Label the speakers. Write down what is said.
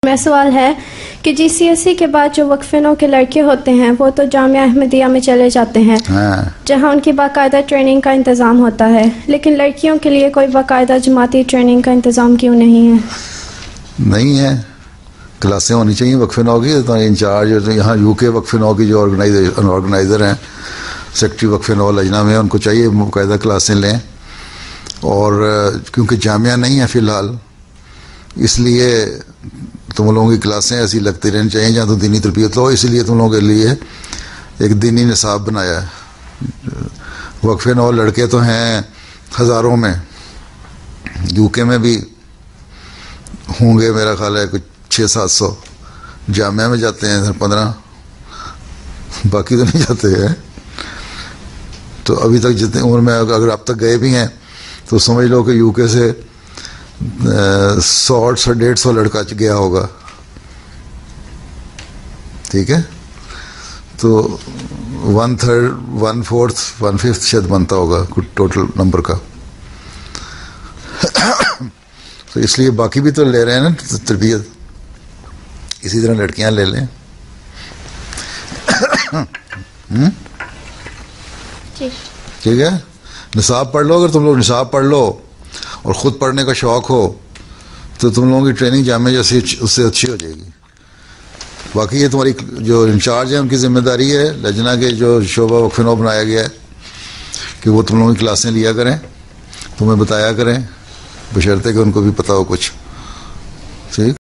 Speaker 1: मेरा सवाल है कि GCSE के बाद जो वक्फिनों के लड़के होते हैं वो तो जामिया अहमदिया में चले जाते हैं, जहां उनकी बाकायदा ट्रेनिंग का इंतज़ाम होता है, लेकिन लड़कियों के लिए कोई बाकायदा जमाती ट्रेनिंग का इंतज़ाम क्यों नहीं है?
Speaker 2: नहीं है, क्लासें होनी चाहिए वक्फिनों की। तो इंचार्ज यहाँ UK वक्फिनों की जो ऑर्गेनाइज़र हैं, सेक्रेटरी वक्फिनों लजना में, उनको चाहिए बाकायदा क्लासें लें। और क्योंकि जामिया नहीं है फ़िलहाल, इसलिए तुम लोगों की क्लासें ऐसी लगती रहनी चाहिए जहाँ तो दीनी तरबियत हो। इसलिए तुम लोगों के लिए एक दीनी निसाब बनाया है। वक्फिनों लड़के तो हैं हज़ारों में, UK में भी होंगे मेरा ख्याल है कुछ 600-700, जामिया में जाते हैं 15, बाकी तो नहीं जाते हैं। तो अभी तक जितनी उम्र में अगर अब तक गए भी हैं तो समझ लो कि UK से 100-150 लड़का गया होगा, ठीक है। तो 1/3, 1/4, 1/5 शायद बनता होगा कुछ टोटल नंबर का। तो इसलिए बाकी भी तो ले रहे हैं ना तरबियत, इसी तरह लड़कियां ले लें। ठीक है, निसाब पढ़ लो। अगर तुम लोग निसाब पढ़ लो और ख़ुद पढ़ने का शौक़ हो तो तुम लोगों की ट्रेनिंग जामिया जैसी उससे अच्छी हो जाएगी। बाकी ये तुम्हारी जो इंचार्ज है उनकी ज़िम्मेदारी है, लजना के जो शोबा वक्फिनों बनाया गया है कि वो तुम लोगों की क्लासें लिया करें, तुम्हें बताया करें, बशर्ते कि उनको भी पता हो कुछ। ठीक।